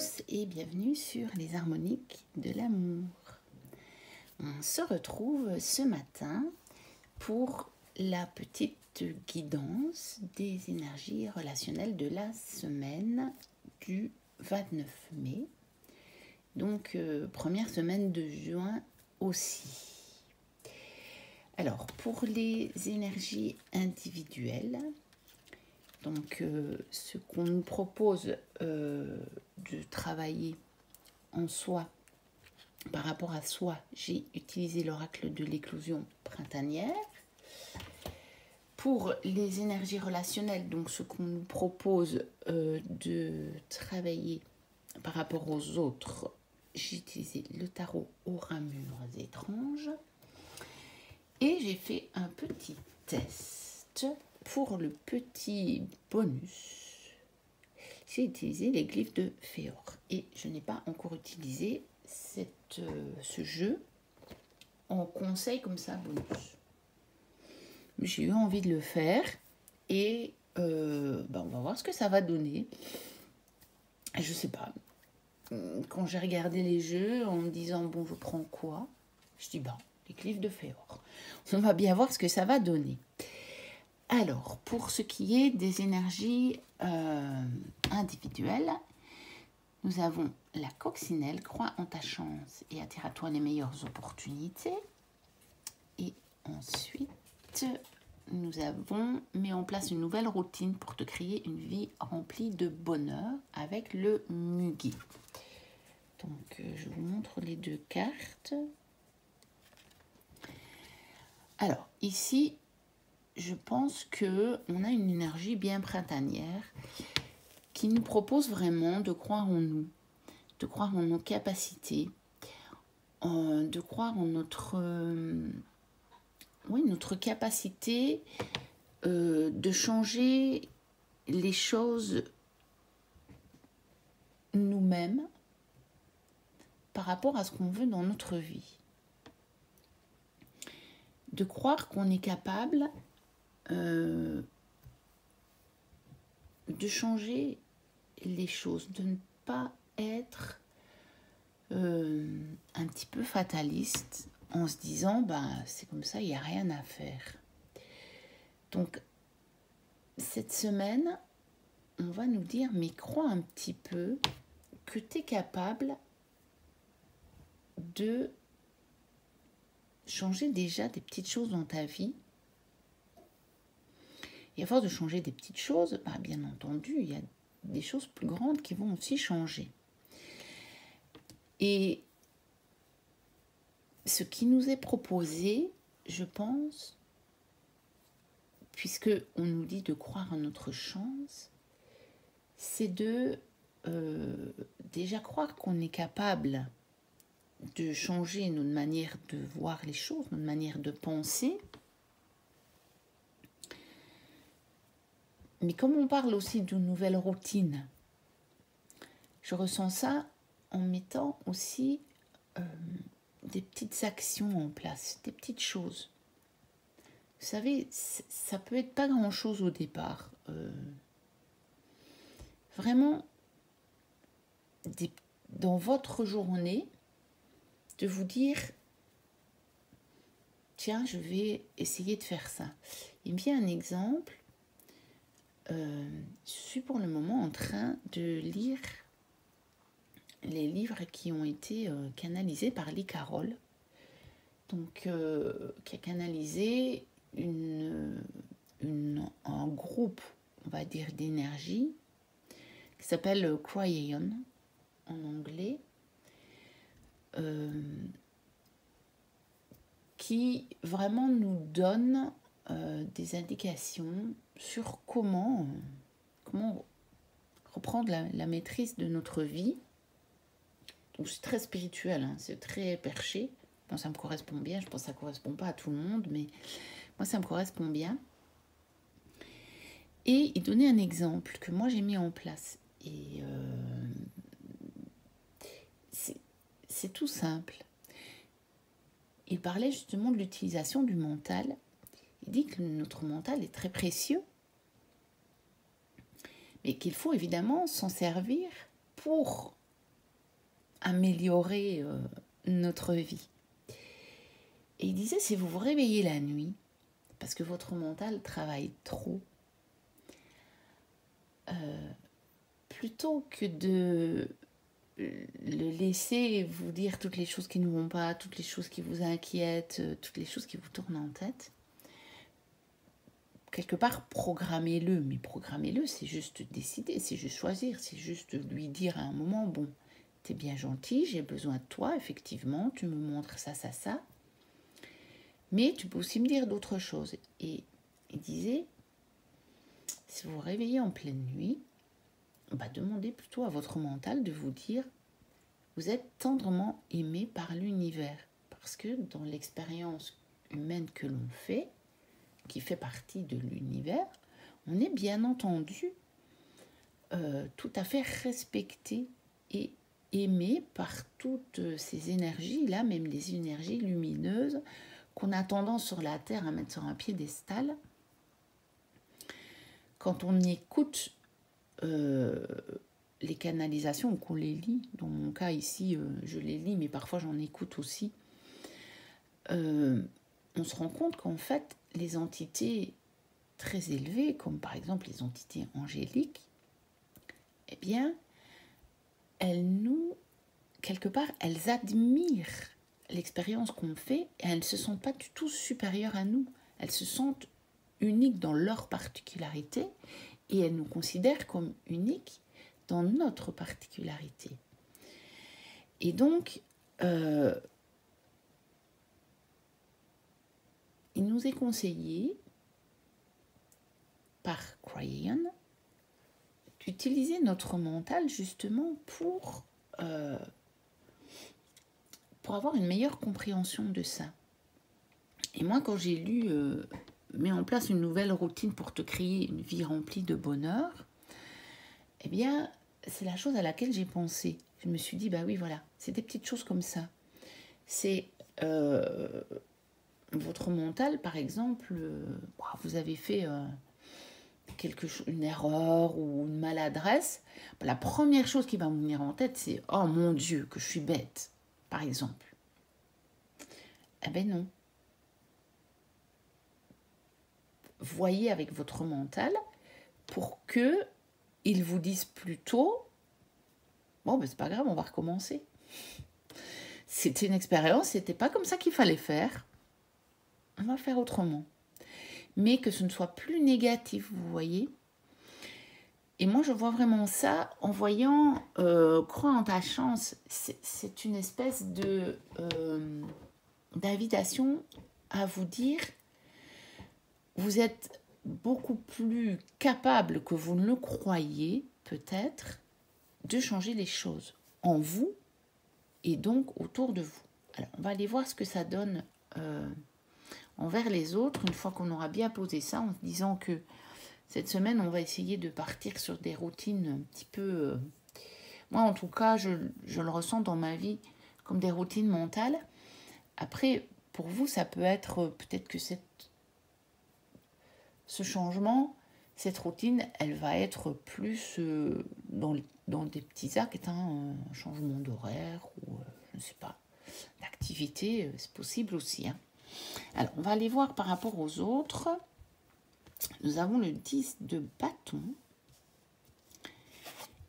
tous et bienvenue sur les harmoniques de l'amour. On se retrouve ce matin pour la petite guidance des énergies relationnelles de la semaine du 29 mai. Donc, première semaine de juin aussi. Alors, pour les énergies individuelles, donc ce qu'on nous propose de travailler en soi, par rapport à soi, j'ai utilisé l'oracle de l'éclosion printanière. Pour les énergies relationnelles, donc ce qu'on nous propose de travailler par rapport aux autres, j'ai utilisé le tarot aux ramures étranges. Et j'ai fait un petit test pour le petit bonus. J'ai utilisé les glyphes de Féor. Et je n'ai pas encore utilisé ce jeu en conseil comme ça bonus. J'ai eu envie de le faire et on va voir ce que ça va donner. Je sais pas. Quand j'ai regardé les jeux en me disant bon je prends quoi, je dis les glyphes de Féor. On va bien voir ce que ça va donner. Alors, pour ce qui est des énergies individuelles, nous avons la coccinelle, crois en ta chance et attire à toi les meilleures opportunités. Et ensuite, nous avons mis en place une nouvelle routine pour te créer une vie remplie de bonheur avec le muguet. Donc, je vous montre les deux cartes. Alors, ici, je pense qu'on a une énergie bien printanière qui nous propose vraiment de croire en nous, de croire en nos capacités, de croire en notre capacité de changer les choses nous-mêmes par rapport à ce qu'on veut dans notre vie. De croire qu'on est capable de changer les choses, de ne pas être un petit peu fataliste en se disant c'est comme ça, il n'y a rien à faire. Donc cette semaine, on va nous dire mais crois un petit peu que tu es capable de changer déjà des petites choses dans ta vie. Et à force de changer des petites choses, bien entendu, il y a des choses plus grandes qui vont aussi changer. Et ce qui nous est proposé, je pense, puisque on nous dit de croire en notre chance, c'est de déjà croire qu'on est capable de changer notre manière de voir les choses, notre manière de penser. Mais comme on parle aussi d'une nouvelle routine, je ressens ça en mettant aussi des petites actions en place, des petites choses. Vous savez, ça peut être pas grand-chose au départ. Vraiment, dans votre journée, de vous dire, tiens, je vais essayer de faire ça. Il me vient un exemple. Je suis pour le moment en train de lire les livres qui ont été canalisés par Lee Carroll, donc qui a canalisé un groupe, on va dire, d'énergie qui s'appelle Cryon en anglais, qui vraiment nous donne des indications sur comment reprendre la maîtrise de notre vie. Donc c'est très spirituel, c'est très perché. Bon, ça me correspond bien, je pense que ça ne correspond pas à tout le monde, mais moi ça me correspond bien. Et il donnait un exemple que moi j'ai mis en place. Et c'est tout simple. Il parlait justement de l'utilisation du mental. Il dit que notre mental est très précieux, mais qu'il faut évidemment s'en servir pour améliorer notre vie. Et il disait, si vous vous réveillez la nuit, parce que votre mental travaille trop, plutôt que de le laisser vous dire toutes les choses qui ne vont pas, toutes les choses qui vous inquiètent, toutes les choses qui vous tournent en tête, quelque part, programmez-le. Mais programmez-le, c'est juste décider, c'est juste choisir, c'est juste lui dire à un moment, bon, t'es bien gentil, j'ai besoin de toi, effectivement, tu me montres ça, ça, ça. Mais tu peux aussi me dire d'autres choses. Et il disait, si vous vous réveillez en pleine nuit, demandez plutôt à votre mental de vous dire, vous êtes tendrement aimé par l'univers. Parce que dans l'expérience humaine que l'on fait, qui fait partie de l'univers, on est bien entendu tout à fait respecté et aimé par toutes ces énergies-là, même les énergies lumineuses qu'on a tendance sur la Terre à mettre sur un piédestal. Quand on écoute les canalisations, qu'on les lit, dans mon cas ici, je les lis, mais parfois j'en écoute aussi, on se rend compte qu'en fait, les entités très élevées, comme par exemple les entités angéliques, eh bien, elles nous, quelque part, elles admirent l'expérience qu'on fait et elles ne se sentent pas du tout supérieures à nous. Elles se sentent uniques dans leur particularité et elles nous considèrent comme uniques dans notre particularité. Et donc, il nous est conseillé par Crayon d'utiliser notre mental justement pour avoir une meilleure compréhension de ça. Et moi, quand j'ai lu mets en place une nouvelle routine pour te créer une vie remplie de bonheur, eh bien, c'est la chose à laquelle j'ai pensé. Je me suis dit, bah oui, voilà, c'est des petites choses comme ça. C'est votre mental, par exemple, vous avez fait une erreur ou une maladresse. La première chose qui va me venir en tête, c'est « Oh mon Dieu, que je suis bête », par exemple. Eh ben non. Voyez avec votre mental pour que il vous dise plutôt « Bon, ben c'est pas grave, on va recommencer. C'était une expérience, c'était pas comme ça qu'il fallait faire. On va faire autrement. » Mais que ce ne soit plus négatif, vous voyez. Et moi, je vois vraiment ça en voyant crois en ta chance. C'est une espèce de d'invitation à vous dire vous êtes beaucoup plus capable que vous ne le croyez, peut-être, de changer les choses en vous et donc autour de vous. Alors, on va aller voir ce que ça donne envers les autres, une fois qu'on aura bien posé ça, en se disant que cette semaine, on va essayer de partir sur des routines un petit peu... moi, en tout cas, je le ressens dans ma vie comme des routines mentales. Après, pour vous, ça peut être peut-être que ce changement, cette routine, elle va être plus dans des petits actes, un changement d'horaire ou, je ne sais pas, d'activité, c'est possible aussi. Alors, on va aller voir par rapport aux autres. Nous avons le 10 de bâton.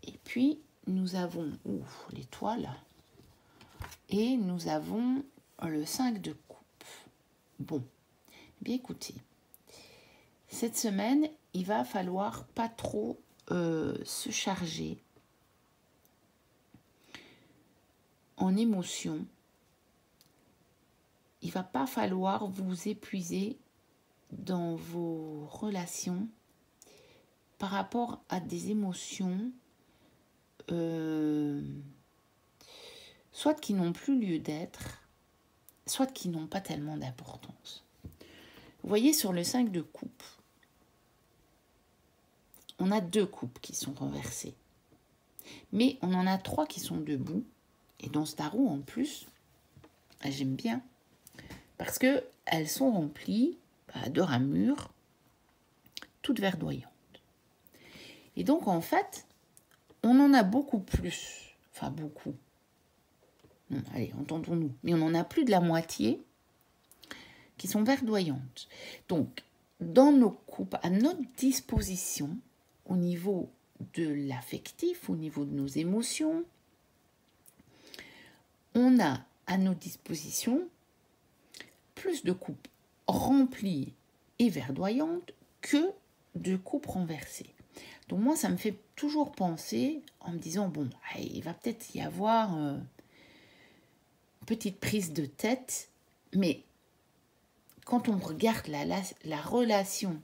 Et puis, nous avons l'étoile. Et nous avons le 5 de coupe. Bon, bien écoutez. Cette semaine, il va falloir pas trop se charger en émotion. Il va pas falloir vous épuiser dans vos relations par rapport à des émotions soit qui n'ont plus lieu d'être, soit qui n'ont pas tellement d'importance. Vous voyez sur le 5 de coupe, on a 2 coupes qui sont renversées. Mais on en a 3 qui sont debout. Et dans ce tarot, en plus, j'aime bien. Parce qu'elles sont remplies de ramures, toutes verdoyantes. Et donc, en fait, on en a beaucoup plus. Enfin, beaucoup. Non, allez, entendons-nous. Mais on en a plus de la moitié qui sont verdoyantes. Donc, dans nos couples, à notre disposition, au niveau de l'affectif, au niveau de nos émotions, on a à nos dispositions plus de coupes remplies et verdoyantes que de coupes renversées. Donc moi, ça me fait toujours penser en me disant, bon, il va peut-être y avoir une petite prise de tête, mais quand on regarde la relation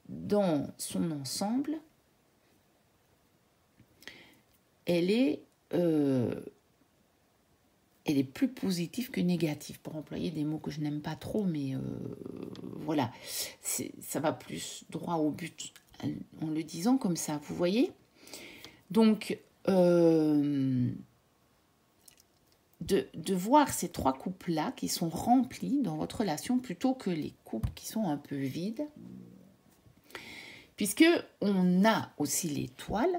dans son ensemble, elle est plus positive que négative, pour employer des mots que je n'aime pas trop, mais voilà, ça va plus droit au but en le disant comme ça, vous voyez. Donc, de voir ces 3 coupes-là qui sont remplies dans votre relation plutôt que les coupes qui sont un peu vides, puisque on a aussi l'étoile,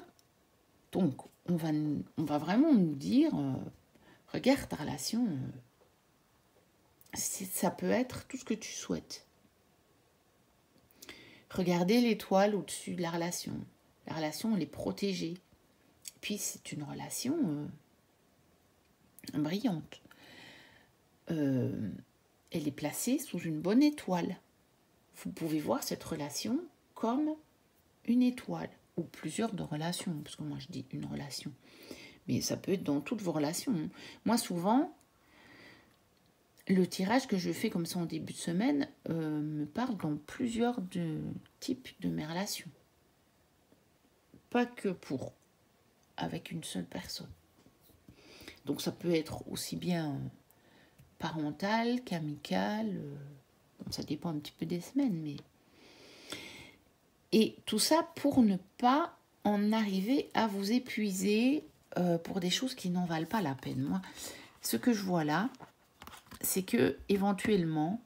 donc on va vraiment nous dire... regarde ta relation, ça peut être tout ce que tu souhaites. Regardez l'étoile au-dessus de la relation. La relation, elle est protégée. Puis, c'est une relation brillante. Elle est placée sous une bonne étoile. Vous pouvez voir cette relation comme une étoile, ou plusieurs de relations, parce que moi, je dis une relation. Mais ça peut être dans toutes vos relations. Moi, souvent, le tirage que je fais comme ça en début de semaine me parle dans plusieurs types de mes relations. Pas que avec une seule personne. Donc ça peut être aussi bien parental qu'amical. Ça dépend un petit peu des semaines. Mais... Et tout ça pour ne pas en arriver à vous épuiser pour des choses qui n'en valent pas la peine. Moi, ce que je vois là, c'est que éventuellement,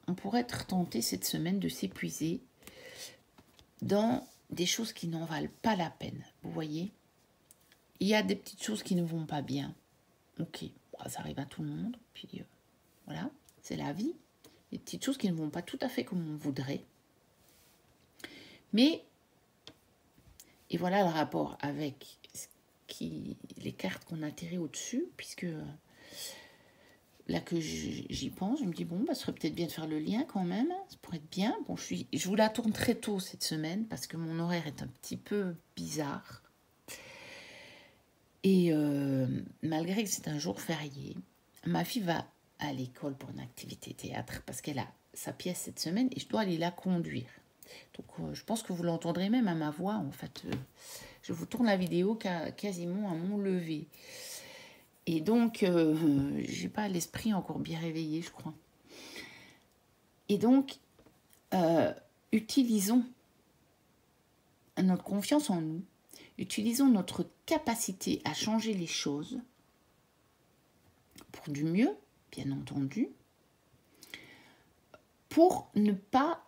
on pourrait être tenté cette semaine de s'épuiser dans des choses qui n'en valent pas la peine. Vous voyez, il y a des petites choses qui ne vont pas bien. Ok, ça arrive à tout le monde. Puis voilà, c'est la vie. Des petites choses qui ne vont pas tout à fait comme on voudrait. Mais, et voilà le rapport avec les cartes qu'on a tirées au-dessus, puisque là que j'y pense, je me dis, bon, ce serait peut-être bien de faire le lien quand même, ça pourrait être bien. Bon, je vous la tourne très tôt cette semaine, parce que mon horaire est un petit peu bizarre. Et malgré que c'est un jour férié, ma fille va à l'école pour une activité théâtre, parce qu'elle a sa pièce cette semaine, et je dois aller la conduire. Donc je pense que vous l'entendrez même à ma voix, en fait. Je vous tourne la vidéo quasiment à mon lever. Et donc, j'ai pas l'esprit encore bien réveillé, je crois. Et donc, utilisons notre confiance en nous, utilisons notre capacité à changer les choses pour du mieux, bien entendu, pour ne pas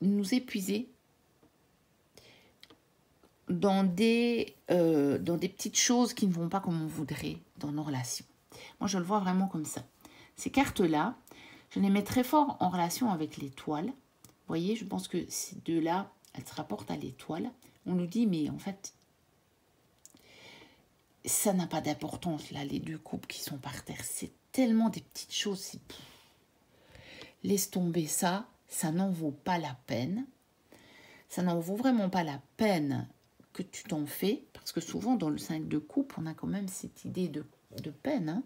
nous épuiser dans des petites choses qui ne vont pas comme on voudrait dans nos relations. Moi, je le vois vraiment comme ça. Ces cartes-là, je les mets très fort en relation avec l'étoile. Vous voyez, je pense que ces deux-là, elles se rapportent à l'étoile. On nous dit, mais en fait, ça n'a pas d'importance, là, les 2 coupes qui sont par terre. C'est tellement des petites choses. Laisse tomber ça, ça n'en vaut pas la peine. Ça n'en vaut vraiment pas la peine que tu t'en fais, parce que souvent dans le 5 de coupe, on a quand même cette idée de peine, hein,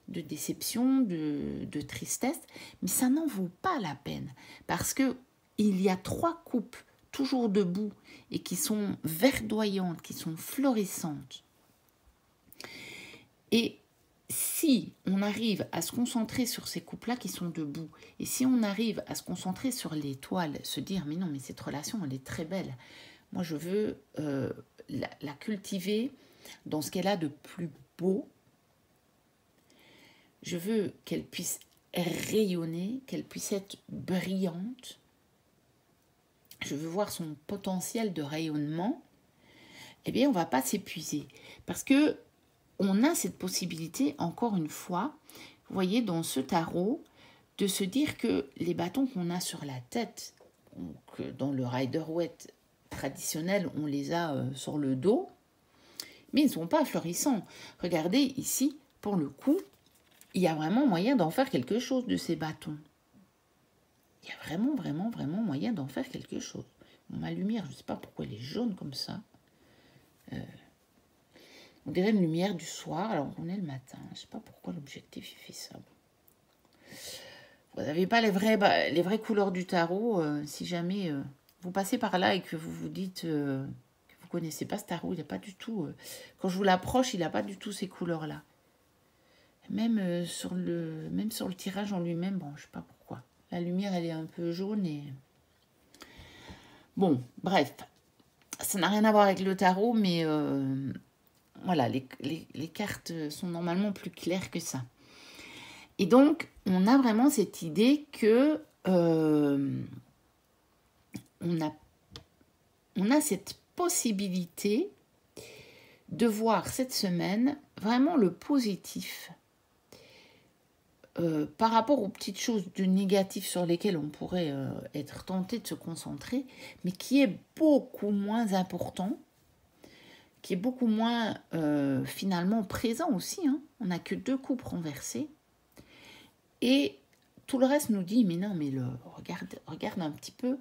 de déception, de tristesse, mais ça n'en vaut pas la peine, parce que il y a 3 coupes toujours debout et qui sont verdoyantes, qui sont florissantes. Et si on arrive à se concentrer sur ces couples-là qui sont debout, et si on arrive à se concentrer sur l'étoile, se dire, mais non, mais cette relation, elle est très belle. Moi, je veux la cultiver dans ce qu'elle a de plus beau. Je veux qu'elle puisse rayonner, qu'elle puisse être brillante. Je veux voir son potentiel de rayonnement. Eh bien, on ne va pas s'épuiser. Parce que on a cette possibilité, encore une fois, vous voyez, dans ce tarot, de se dire que les bâtons qu'on a sur la tête, donc dans le Rider-Waite traditionnel, on les a sur le dos, mais ils ne sont pas florissants. Regardez ici, pour le coup, il y a vraiment moyen d'en faire quelque chose de ces bâtons. Il y a vraiment, vraiment, vraiment moyen d'en faire quelque chose. Bon, ma lumière, je ne sais pas pourquoi elle est jaune comme ça. On dirait une lumière du soir, alors on est le matin. Je ne sais pas pourquoi l'objectif fait ça. Vous n'avez pas les vraies couleurs du tarot. Si jamais vous passez par là et que vous vous dites que vous ne connaissez pas ce tarot, il n'a pas du tout... quand je vous l'approche, il n'a pas du tout ces couleurs-là. Même sur le tirage en lui-même, bon, je ne sais pas pourquoi. La lumière, elle est un peu jaune et... Bon, bref. Ça n'a rien à voir avec le tarot, mais voilà, les cartes sont normalement plus claires que ça. Et donc, on a vraiment cette idée que on a cette possibilité de voir cette semaine vraiment le positif par rapport aux petites choses de négatif sur lesquelles on pourrait être tenté de se concentrer, mais qui est beaucoup moins important, qui est beaucoup moins finalement présent aussi. Hein. On n'a que 2 coupes renversées. Et tout le reste nous dit, mais non, mais regarde un petit peu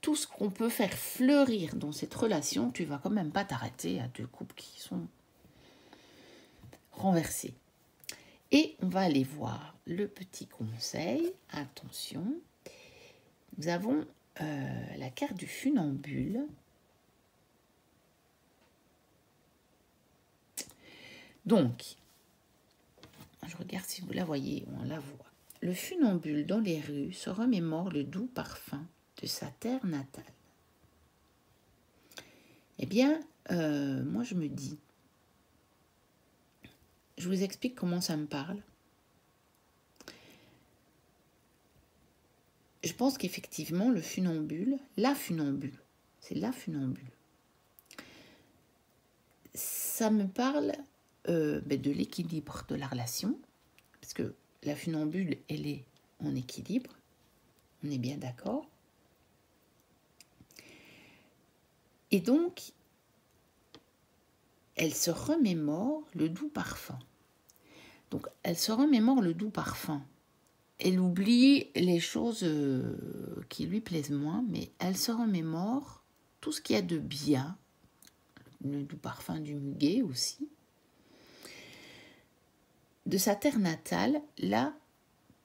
tout ce qu'on peut faire fleurir dans cette relation. Tu vas quand même pas t'arrêter à 2 coupes qui sont renversées. Et on va aller voir le petit conseil. Attention, nous avons la carte du funambule. Donc, je regarde si vous la voyez, on la voit. Le funambule dans les rues se remémore le doux parfum de sa terre natale. Eh bien, moi je me dis, je vous explique comment ça me parle. Je pense qu'effectivement, le funambule, c'est la funambule. Ça me parle de l'équilibre de la relation, parce que la funambule, elle est en équilibre, on est bien d'accord. Et donc, elle se remémore le doux parfum. Donc, elle se remémore le doux parfum. Elle oublie les choses qui lui plaisent moins, mais elle se remémore tout ce qu'il y a de bien, le doux parfum du muguet aussi. De sa terre natale, là,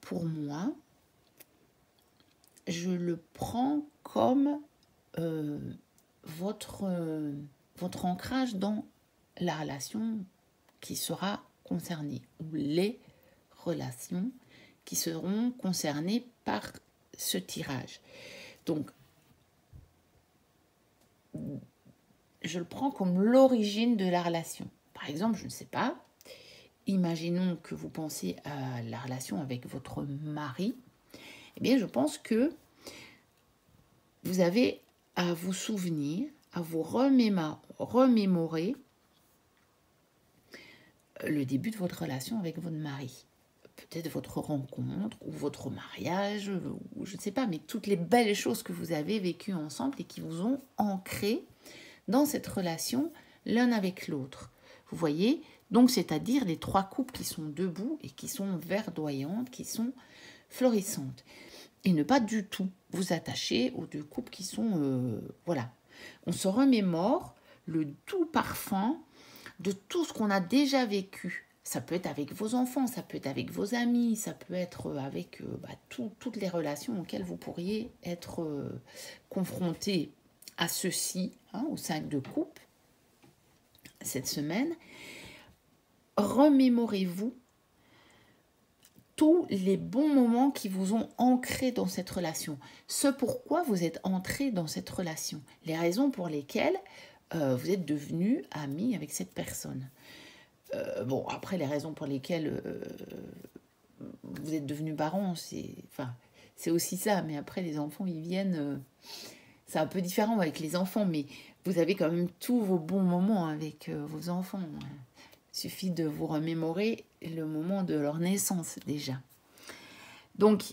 pour moi, je le prends comme votre ancrage dans la relation qui sera concernée, ou les relations qui seront concernées par ce tirage. Donc, je le prends comme l'origine de la relation. Par exemple, je ne sais pas, imaginons que vous pensez à la relation avec votre mari. Eh bien, je pense que vous avez à vous souvenir, à vous remémorer le début de votre relation avec votre mari. Peut-être votre rencontre ou votre mariage, ou je ne sais pas, mais toutes les belles choses que vous avez vécues ensemble et qui vous ont ancré dans cette relation l'un avec l'autre. Vous voyez ? Donc, c'est-à-dire les 3 coupes qui sont debout et qui sont verdoyantes, qui sont florissantes. Et ne pas du tout vous attacher aux 2 coupes qui sont... voilà. On se remémore le doux parfum de tout ce qu'on a déjà vécu. Ça peut être avec vos enfants, ça peut être avec vos amis, ça peut être avec toutes les relations auxquelles vous pourriez être confrontés à ceci, hein, au 5 de coupe, cette semaine. Remémorez-vous tous les bons moments qui vous ont ancré dans cette relation. Ce pourquoi vous êtes entré dans cette relation. Les raisons pour lesquelles vous êtes devenu ami avec cette personne. Bon, après, les raisons pour lesquelles vous êtes devenu parents, c'est aussi ça. Mais après, les enfants, ils viennent... c'est un peu différent avec les enfants, mais vous avez quand même tous vos bons moments avec vos enfants. Il suffit de vous remémorer le moment de leur naissance déjà. Donc,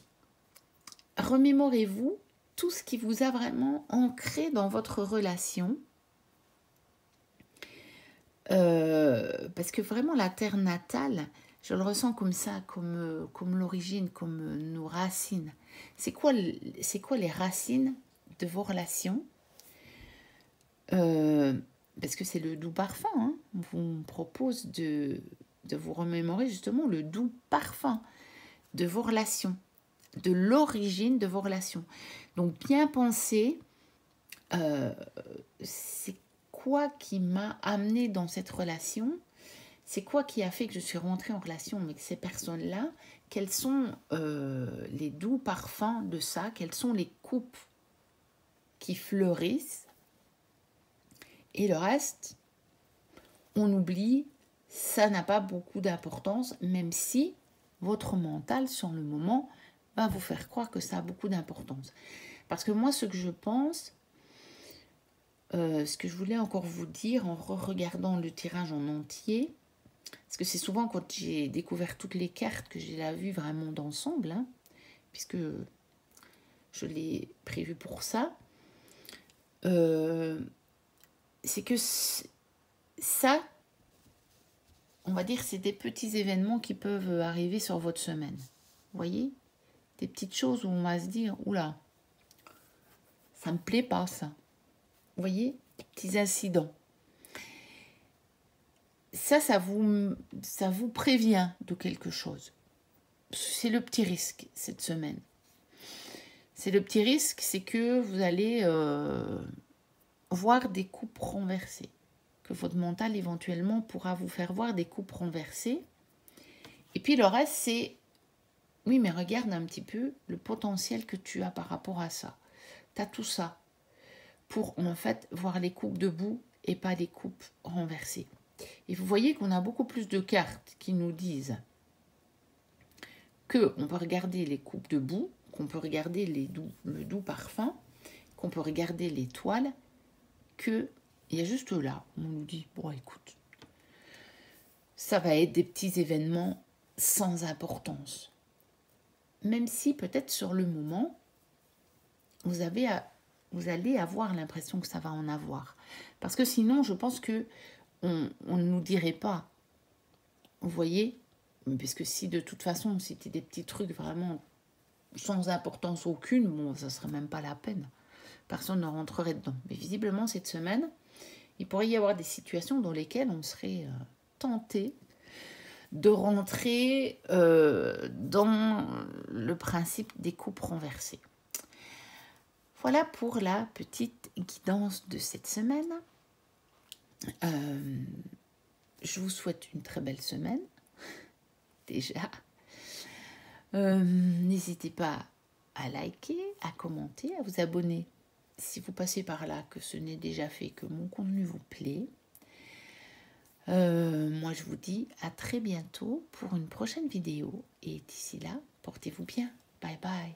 remémorez-vous tout ce qui vous a vraiment ancré dans votre relation. Parce que vraiment, la terre natale, je le ressens comme ça, comme l'origine, comme nos racines. C'est quoi les racines de vos relations? Parce que c'est le doux parfum. Hein. On vous propose de vous remémorer justement le doux parfum de vos relations, de l'origine de vos relations. Donc bien penser, c'est quoi qui m'a amené dans cette relation? C'est quoi qui a fait que je suis rentrée en relation avec ces personnes-là? Quels sont les doux parfums de ça? Quelles sont les coupes qui fleurissent? Et le reste, on oublie, ça n'a pas beaucoup d'importance, même si votre mental, sur le moment, va vous faire croire que ça a beaucoup d'importance. Parce que moi, ce que je pense, ce que je voulais encore vous dire en regardant le tirage en entier, parce que c'est souvent quand j'ai découvert toutes les cartes que j'ai la vue vraiment d'ensemble, hein, puisque je l'ai prévu pour ça, c'est que ça, on va dire, c'est des petits événements qui peuvent arriver sur votre semaine. Vous voyez? Des petites choses où on va se dire, oula, ça me plaît pas ça. Vous voyez? Des petits incidents. Ça vous prévient de quelque chose. C'est le petit risque cette semaine. C'est le petit risque, c'est que vous allez voir des coupes renversées. Que votre mental éventuellement pourra vous faire voir des coupes renversées. Et puis le reste, c'est, oui, mais regarde un petit peu le potentiel que tu as par rapport à ça. Tu as tout ça pour en fait voir les coupes debout et pas les coupes renversées. Et vous voyez qu'on a beaucoup plus de cartes qui nous disent qu'on peut regarder les coupes debout, qu'on peut regarder le doux parfum, qu'on peut regarder l'étoile, qu'il y a juste là, on nous dit, bon écoute, ça va être des petits événements sans importance. Même si peut-être sur le moment, vous allez avoir l'impression que ça va en avoir. Parce que sinon, je pense que on ne nous dirait pas. Vous voyez? Puisque si de toute façon, c'était des petits trucs vraiment sans importance aucune, bon, ça ne serait même pas la peine. Personne ne rentrerait dedans. Mais visiblement, cette semaine, il pourrait y avoir des situations dans lesquelles on serait tenté de rentrer dans le principe des coupes renversées. Voilà pour la petite guidance de cette semaine. Je vous souhaite une très belle semaine, déjà. N'hésitez pas à liker, à commenter, à vous abonner si vous passez par là, que ce n'est déjà fait, que mon contenu vous plaît. Moi, je vous dis à très bientôt pour une prochaine vidéo. Et d'ici là, portez-vous bien. Bye bye.